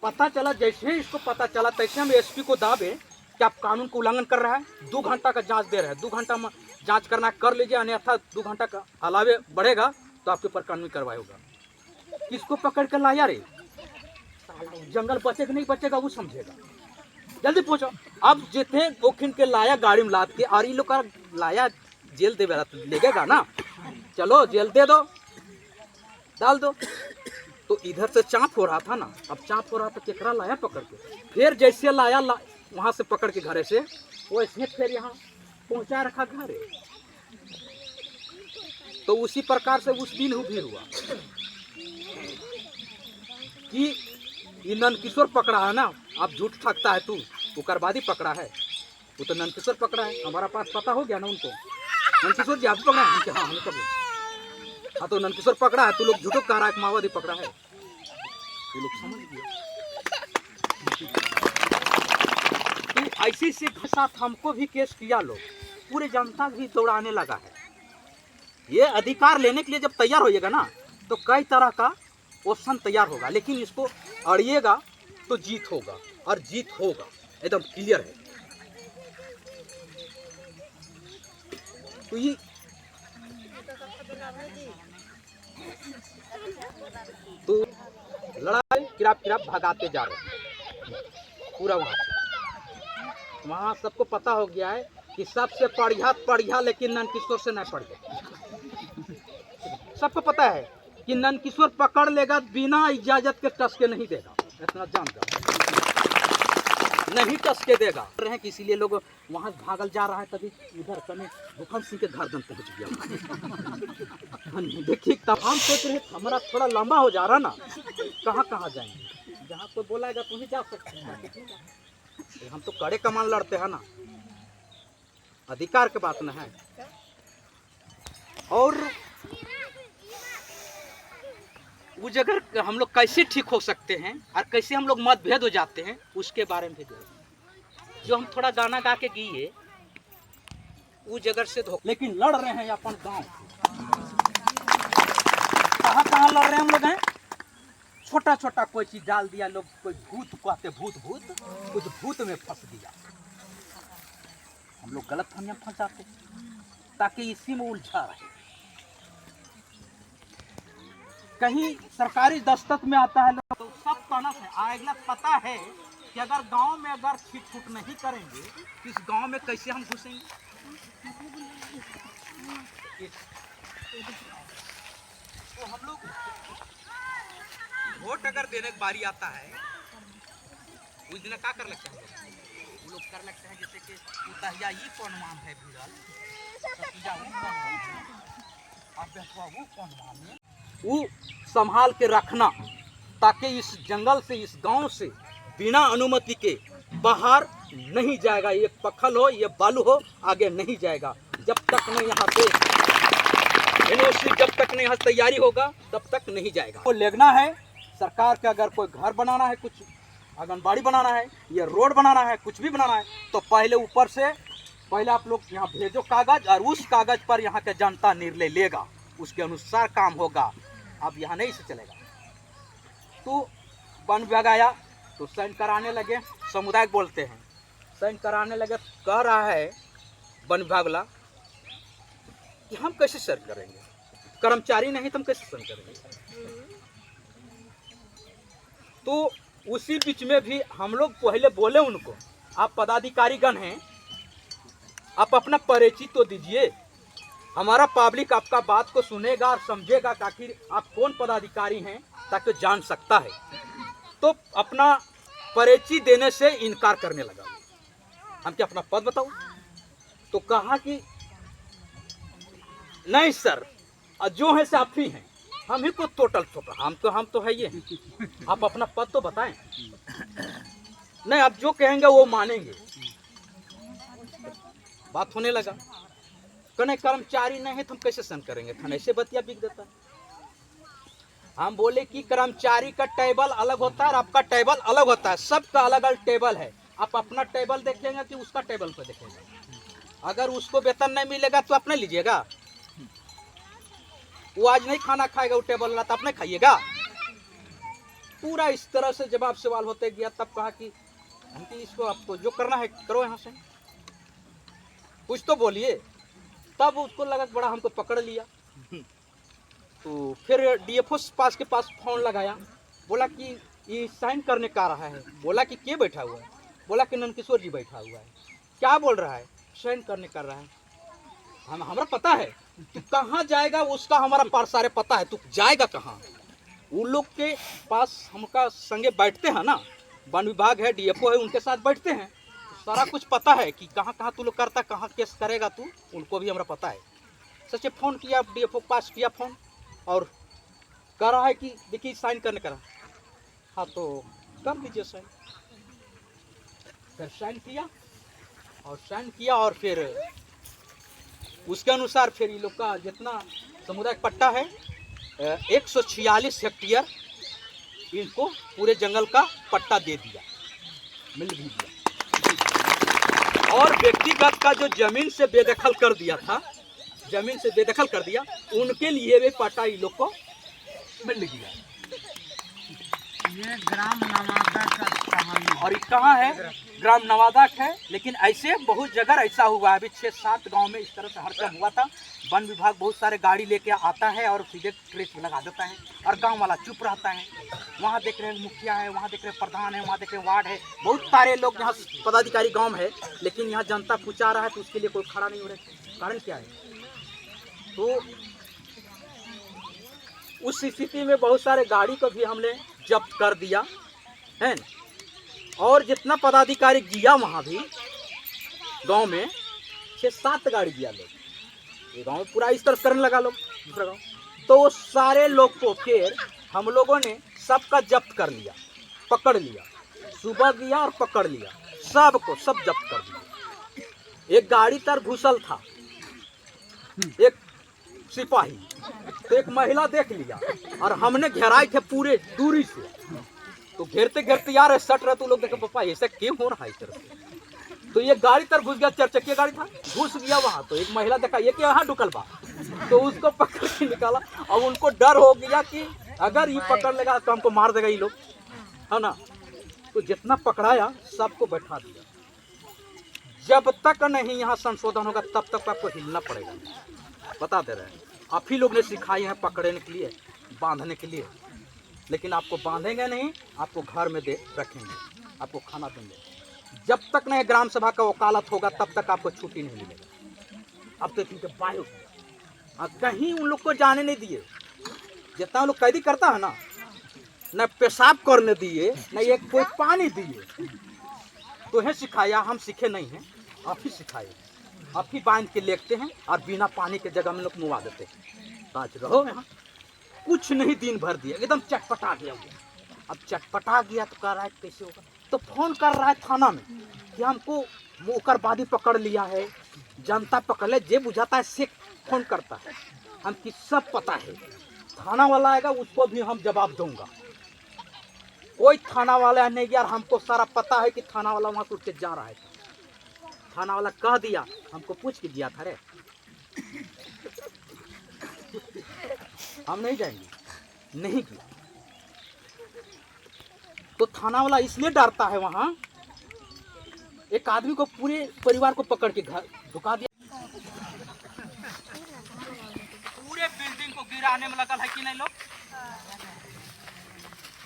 पता चला, जैसे ही इसको पता चला तैसे हम एसपी को दावे कि आप कानून का उल्लंघन कर रहा है। 2 घंटा का जांच दे रहे हैं, 2 घंटा में जांच करना कर लीजिए, अन्यथा 2 घंटा का अलावे बढ़ेगा तो आपके ऊपर कानूनी कार्रवाई होगा। किसको पकड़ कर लाया रे? जंगल बचेगा नहीं बचेगा वो समझेगा। जल्दी पहुंचो। अब जितने ओखिन के लाया गाड़ी में लाद के, और ये लोग का लाया जेल दे तो लेगेगा ना, चलो जेल दे दो, डाल दो। तो इधर से चाँप हो रहा था ना, अब चाँप हो रहा था, केकरा लाया पकड़ के, फिर जैसे लाया वहाँ से पकड़ के घरे से, वैसे फिर यहाँ पहुँचा रखा घरे। तो उसी प्रकार से उस दिन भी हुआ कि ये नंदकिशोर पकड़ा है ना, अब झूठ ठगता है तू, उकरबादी पकड़ा है, वो तो नंदकिशोर पकड़ा है, हमारा पास पता हो गया ना उनको, नंदकिशोर जी आप पकड़ा है? हाँ हमने कभी, हाँ तो नंदकिशोर पकड़ा है, तू लोग झूठो कह रहा है माओवादी पकड़ा है, तू लोग समझ गए। तो ऐसे से साथ हमको भी केस किया, लोग पूरे जनता भी दौड़ाने लगा है। ये अधिकार लेने के लिए जब तैयार होइएगा ना, तो कई तरह का ऑप्शन तैयार होगा, लेकिन इसको अड़िएगा तो जीत होगा, और जीत होगा, एकदम क्लियर है। तो ये तो लड़ाई किराप भगाते जा रहे हैं पूरा। वहाँ सबको पता हो गया है कि सबसे पढ़िया लेकिन नंदकिशोर से नहीं पढ़िया। सबको पता है कि नंदकिशोर पकड़ लेगा, बिना इजाजत के टसके नहीं देगा, इतना जान जाओ, नहीं टसके देगा रहे कि इसीलिए लोग वहाँ भागल जा रहा है। तभी इधर कने भूखन सिंह के घर दम पहुँच गया। देखिए तब हम सोच रहे हमारा थोड़ा लंबा हो जा रहा ना, कहाँ जाएंगे, जहाँ कोई बोलाएगा तो ही जा सकते हैं। हम तो कड़े कमान लड़ते हैं ना, अधिकार के बात न है। और वो जगह हम लोग कैसे ठीक हो सकते हैं और कैसे हम लोग मतभेद हो जाते हैं, उसके बारे में जो हम थोड़ा गाना गा के गए वो जगह से लेकिन लड़ रहे हैं अपन गांव। कहाँ लड़ रहे हैं हम लोग हैं? छोटा छोटा कोई चीज डाल दिया, लोग कोई भूत कहते, भूत कुछ भूत में फंस दिया, हम लोग गलत फहमियां फंस जाते, ताकि इसी में उलझा रहे। कहीं सरकारी दस्तक में आता है तो सब कनस है, अगला पता है कि अगर गांव में अगर छीट फूट नहीं करेंगे तो इस गांव में कैसे हम घुसेंगे। तो हम लोग वोट अगर देने की बारी आता है, उस दिन क्या कर लगता है, वो लोग कर लगते हैं जैसे कि उतहिया ये कौन माम है भिड़ल, वो कौन माम है, वो संभाल के रखना, ताकि इस जंगल से, इस गांव से बिना अनुमति के बाहर नहीं जाएगा। ये पखल हो, ये बालू हो, आगे नहीं जाएगा जब तक नहीं यहाँ पे यूनिवर्सिटी, जब तक नहीं यहाँ तैयारी होगा तब तक नहीं जाएगा। वो लेगना है सरकार का, अगर कोई घर बनाना है, कुछ आंगनबाड़ी बनाना है, ये रोड बनाना है, कुछ भी बनाना है, तो पहले ऊपर से पहले आप लोग यहाँ भेजो कागज, और उस कागज पर यहाँ के जनता निर्णय लेगा, उसके अनुसार काम होगा। अब यहाँ नहीं से चलेगा। तो वन विभाग आया तो साइन कराने लगे, समुदाय बोलते हैं, साइन कराने लगे, कह रहा है वन विभाग वाला कि हम कैसे साइन करेंगे, कर्मचारी नहीं तो हम कैसे साइन करेंगे। तो उसी बीच में भी हम लोग पहले बोले उनको, आप पदाधिकारीगण हैं, आप अपना परिचय तो दीजिए, हमारा पब्लिक आपका बात को सुनेगा और समझेगा कि आखिर आप कौन पदाधिकारी हैं, ताकि जान सकता है। तो अपना परिचय देने से इनकार करने लगा, हम क्या अपना पद बताओ, तो कहा कि नहीं सर, जो है से आप ही हैं, हम ही को टोटल छोटा, हम तो है ये, आप अपना पद तो बताएं। नहीं, आप जो कहेंगे वो मानेंगे। बात होने लगा, कने कर्मचारी नहीं है तो हम कैसे सन करेंगे, थाने से बतिया बिक देता। हम बोले कि कर्मचारी का टेबल अलग होता है और आपका टेबल अलग होता है, सबका अलग अलग टेबल है। आप अपना टेबल देखेंगे कि उसका टेबल पर देखेंगे, अगर उसको वेतन नहीं मिलेगा तो आप नहीं लीजिएगा, वो आज नहीं खाना खाएगा वो टेबल वाला, तो आप नहीं खाइएगा। पूरा इस तरह से जवाब सवाल होते गया। तब कहा कि आंटी इसको आपको जो करना है करो, यहाँ से कुछ तो बोलिए। तब उसको लगा बड़ा हमको पकड़ लिया। तो फिर डीएफओ पास के पास फोन लगाया, बोला कि ये साइन करने का रहा है। बोला कि के बैठा हुआ है? बोला कि नंदकिशोर जी बैठा हुआ है। क्या बोल रहा है? साइन करने कर रहा है। हमारा पता है तू कहाँ जाएगा, उसका हमारा पार सारे पता है, तू जाएगा कहाँ। उन लोग के पास हमका संगे बैठते हैं ना, वन विभाग है, डीएफओ है, उनके साथ बैठते हैं, तो सारा कुछ पता है कि कहाँ कहाँ तू लोग करता, कहाँ केस करेगा तू, उनको भी हमारा पता है। सच्चे फ़ोन किया, डीएफओ के पास किया फ़ोन, और कह रहा है कि देखिए साइन करने का। हाँ तो कर दीजिए साइन। फिर साइन किया, और फिर उसके अनुसार फिर ये लोग का जितना सामुदायिक पट्टा है 146 हेक्टेयर इनको पूरे जंगल का पट्टा दे दिया, मिल भी दिया। और व्यक्तिगत का जो जमीन से बेदखल कर दिया था, उनके लिए भी पट्टा ये लोग को मिल गया। ये ग्राम नवादा का कहानी। और ये कहाँ है? ग्राम नवादा है। लेकिन ऐसे बहुत जगह ऐसा हुआ है, अभी 6-7 गांव में इस तरह से हड़कंप हुआ था। वन विभाग बहुत सारे गाड़ी लेके आता है और सीधे ट्रेस लगा देता है, और गांव वाला चुप रहता है। वहाँ देख रहे हैं मुखिया है, वहाँ देख रहे हैं प्रधान है, वहाँ देख रहे हैं वार्ड है, बहुत सारे लोग यहाँ पदाधिकारी गाँव है, लेकिन यहाँ जनता पूछा रहा है तो उसके लिए कोई खड़ा नहीं हो रहा। कारण क्या है? तो उस स्थिति में बहुत सारे गाड़ी को भी हमने जब्त कर दिया है। और जितना पदाधिकारी गिया वहाँ भी गांव में 6-7 गाड़ी गिया लोग, ये गांव में पूरा इस तरह करने लगा लोग दूसरा गाँव। तो वो सारे लोग को फिर हम लोगों ने सबका जब्त कर लिया, पकड़ लिया, सुबह गया और पकड़ लिया, सबको सब जब्त कर दिया। एक गाड़ी तर घुसल था, एक सिपाही, तो एक महिला देख लिया, और हमने घेराए थे पूरे दूरी से। तो घेरते घेरते यार सट रहे, तो लोग देखे पापा ऐसा क्यों हो रहा है इस तरह से। तो ये गाड़ी तर घुस गया, 4 चक्किया गाड़ी था, घुस गया वहाँ। तो एक महिला देखा ये क्या यहाँ ढुकल बा, तो उसको पकड़ के निकाला। अब उनको डर हो गया कि अगर ये पकड़ लेगा तो हमको मार देगा ये लोग, है ना। तो जितना पकड़ाया सबको बैठा दिया। जब तक नहीं यहाँ संशोधन होगा तब तक आपको हिलना पड़ेगा, बता दे रहे हैं। आप ही लोग ने सिखाई है पकड़ने के लिए, बांधने के लिए, लेकिन आपको बांधेंगे नहीं, आपको घर में दे रखेंगे, आपको खाना देंगे। जब तक नहीं ग्राम सभा का वकालत होगा तब तक आपको छुट्टी नहीं मिलेगा। अब तो ठीक है बायो कहीं उन लोग को जाने नहीं दिए। जितना लोग कैदी करता है ना, न पेशाब करने दिए, न एक कोई पानी दिए। तो है सिखाया, हम सीखे नहीं हैं, आप ही सिखाए, आप ही बांध के लेटते हैं और बिना पानी के जगह में लोग मुआ देते हैं। आज रहो यहाँ, कुछ नहीं दिन भर दिया, एकदम चटपटा गया वो। अब चटपटा गया तो कह रहा है कैसे होगा, तो फोन कर रहा है थाना में कि हमको मुकरबादी पकड़ लिया है, जनता पकड़ ले, जे बुझाता है से फोन करता है, हमकी सब पता है। थाना वाला आएगा उसको भी हम जवाब दूंगा। कोई थाना वाला नहीं गया, हमको सारा पता है कि थाना वाला वहाँ से उठ के जा रहा है। थाना वाला कह दिया, हमको पूछ के दिया था रे, हम नहीं जाएंगे, नहीं किया। तो थाना वाला इसलिए डरता है, वहाँ एक आदमी को पूरे परिवार को पकड़ के घर ढुका दिया। पूरे बिल्डिंग को गिराने में लगल है कि नहीं लोग।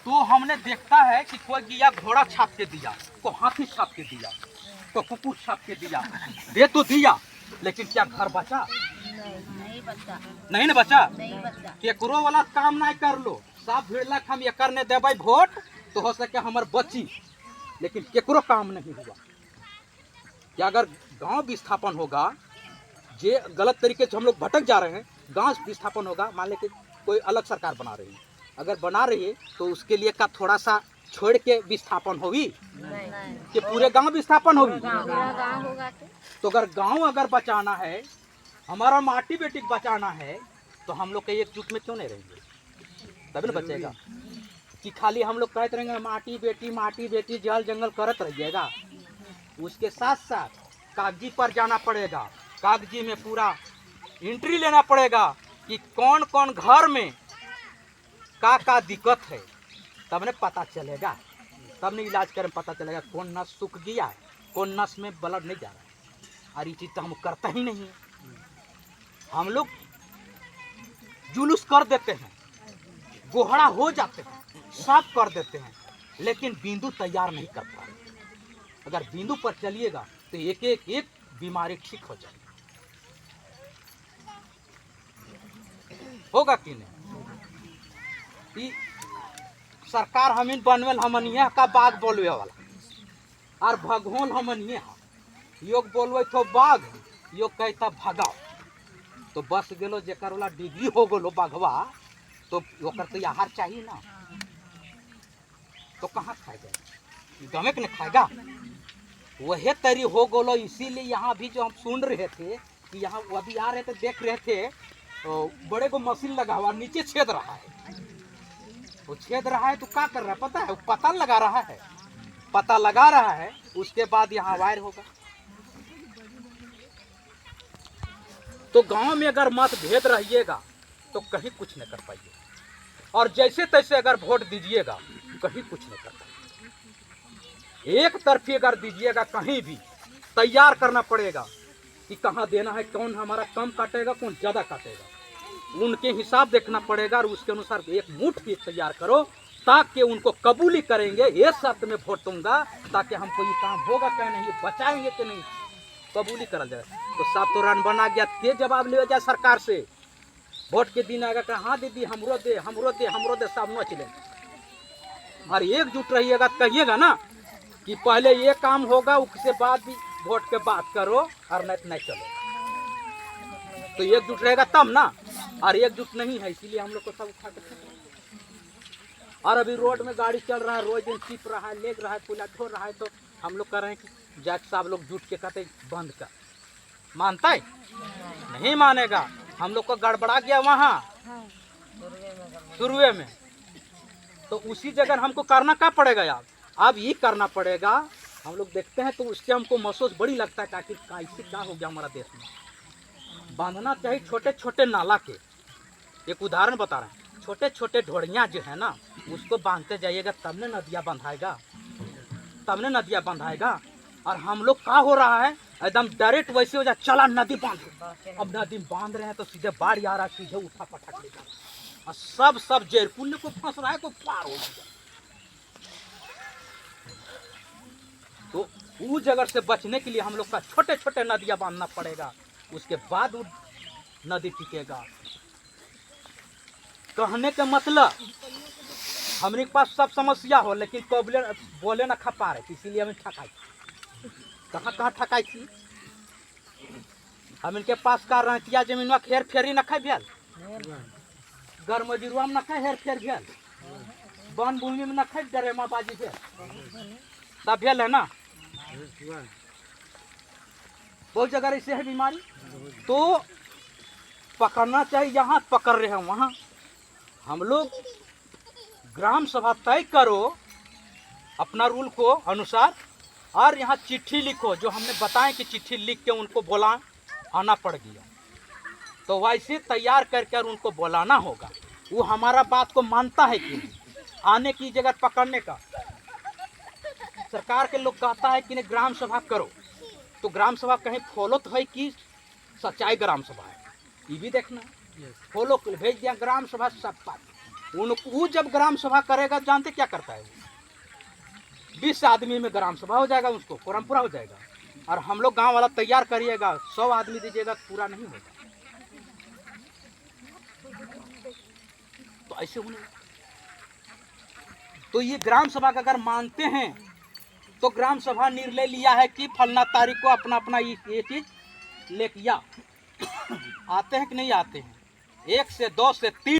तो हमने देखता है कि कोई गया घोड़ा छाप के दिया, को हाथी छाप के दिया, को कुकुर छाप के दिया, दे तो दिया, लेकिन क्या घर बचा? नहीं बचा, नहीं ना बचा। नहीं बचा। केकरो वाला काम नहीं कर लो, सब भिड़लक हम ये करने देबै वोट तो हो सके हमार बची, लेकिन केकरो काम नहीं हुआ। कि अगर गांव विस्थापन होगा, जे गलत तरीके से हम लोग भटक जा रहे हैं, गांव विस्थापन होगा, मान ले कि कोई अलग सरकार बना रही है, अगर बना रही है तो उसके लिए का थोड़ा सा छोड़ के विस्थापन होगी कि पूरे गांव विस्थापन होगी। तो अगर गांव अगर बचाना है, हमारा माटी बेटी बचाना है, तो हम लोग के एकजुट में क्यों नहीं रहेंगे, तभी ना बचेगा। कि खाली हम लोग कहते रहेंगे माटी बेटी जल जंगल करत रहिएगा, उसके साथ साथ कागजी पर जाना पड़ेगा, कागजी में पूरा एंट्री लेना पड़ेगा कि कौन कौन घर में का दिक्कत है, तब ने पता चलेगा, तब ने इलाज करें पता चलेगा कौन नस सूख गया है, कौन नस में ब्लड नहीं जा रहा है। और ये चीज़ तो हम करता ही नहीं है। हम लोग जुलूस कर देते हैं, गोहरा हो जाते हैं, साफ कर देते हैं, लेकिन बिंदु तैयार नहीं कर पा रहे। अगर बिंदु पर चलिएगा तो एक एक एक बीमारी ठीक हो जाएगी। होगा कि नहीं? ई सरकार हमीन बनवेल हमनिया का बाग बोलवे वाला और भगवान हमनिया योग बोलवे तो बाघ, योग कहता भगाओ। तो बस गेलो जेकर वाला डिग्री हो गलो बाघवा, तो ओकर तो आहार चाहिए ना, तो कहाँ खाएगा? गमे के नहीं खाएगा। वही तरी हो गलो। इसीलिए यहाँ भी जो हम सुन रहे थे कि यहाँ अभी आ रहे थे, देख रहे थे तो बड़े को मशीन लगा हुआ नीचे छेद रहा है। वो छेद रहा है तो क्या कर रहा है पता है? वो पता लगा रहा है, पता लगा रहा है, उसके बाद यहाँ वायर होगा। तो गांव में अगर मतभेद रहिएगा तो कहीं कुछ नहीं कर पाइए, और जैसे तैसे अगर वोट दीजिएगा कहीं कुछ नहीं कर पाइए। एक तरफी अगर दीजिएगा कहीं भी तैयार करना पड़ेगा कि कहाँ देना है, कौन हमारा कम काटेगा, कौन ज़्यादा काटेगा, उनके हिसाब देखना पड़ेगा और उसके अनुसार एक मुट्ठी तैयार करो ताकि उनको कबूली करेंगे। ये शर्त में वोट दूंगा ताकि हमको ये काम होगा क्या नहीं, बचाएंगे कि नहीं, कबूली कर जाए। तो साहब तो रन बना गया, के जवाब ले जाए सरकार से। वोट के दिन आएगा कहा हाँ दीदी हमरो दे, हमरो दे, हमरो दे, सब न चले। और एकजुट रहिएगा, कहिएगा ना कि पहले ये काम होगा, उसके बाद भी वोट के बात करो, और नहीं चलो। तो एकजुट रहेगा तब ना, और एकजुट नहीं है, इसीलिए हम लोग को सब उठा के। और अभी रोड में गाड़ी चल रहा है, रोज दिन चिप रहा है, लेग रहा है, पुला धो रहा है, तो हम लोग कह रहे हैं कि जज साहब लोग जुट के कहते बंद कर। मानता है? नहीं मानेगा। हम लोग को गड़बड़ा गया वहाँ शुरुए में, तो उसी जगह हमको करना क्या पड़ेगा यार? अब ये करना पड़ेगा। हम लोग देखते हैं तो उससे हमको महसूस बड़ी लगता है कि आखिर कैसे क्या हो गया हमारा देश में। बांधना चाहिए छोटे छोटे नाला के। एक उदाहरण बता रहे हैं, छोटे छोटे ढोड़ियाँ जो है ना, उसको बांधते जाइएगा तब ने नदियाँ बंधाएगा, तब ने नदियाँ बंधाएगा। और हम लोग क्या हो रहा है, एकदम डायरेक्ट वैसे हो जाए, चला नदी बांध। अब नदी बांध रहे हैं तो सीधे बाढ़ आ रहा है, सीधे उठा पटक लेगा, और सब जेरपुल को फंस रहा है, को पार हो गया। तो उस जगह से बचने के लिए हम लोग का छोटे छोटे नदियाँ बांधना पड़ेगा, उसके बाद वो नदी टिकेगा। कहने का मतलब हमारे पास सब समस्या हो, लेकिन बोले ना खा पा रहे, इसीलिए हमें ठकाई। कहाँ कहाँ ठकाई थी हम इनके पास का रहतिया जमीन हेर फेरी न खाई भेल, घर मजूरवा में न खाई हेर फेर भेल, वन भूमि में न खाई डरेमा बाजी भेल, तब भेल है ना। बहुत जगह ऐसे है बीमारी, तो पकड़ना चाहिए। जहाँ पकड़ रहे हैं वहाँ हम लोग ग्राम सभा तय करो अपना रूल को अनुसार, और यहाँ चिट्ठी लिखो, जो हमने बताएं कि चिट्ठी लिख के उनको बोला आना पड़ गया, तो वैसे तैयार करके उनको बुलाना होगा। वो हमारा बात को मानता है कि आने की जगह पकड़ने का। सरकार के लोग कहता है कि नहीं ग्राम सभा करो, तो ग्राम सभा कहीं फॉलो तो है कि सच्चाई ग्राम सभा है, ये भी देखना। फॉलो भेज दिया ग्राम सभा सब बात। वो जब ग्राम सभा करेगा जानते क्या करता है, 20 आदमी में ग्राम सभा हो जाएगा, उसको फोरम पूरा हो जाएगा। और हम लोग गांव वाला तैयार करिएगा, 100 आदमी दीजिएगा, पूरा नहीं होगा। तो ऐसे होने, तो ये ग्राम सभा का अगर मानते हैं तो ग्राम सभा निर्णय लिया है कि फलना तारीख को अपना अपना ये चीज लेके आते हैं कि नहीं आते हैं, 1 से 2 से 3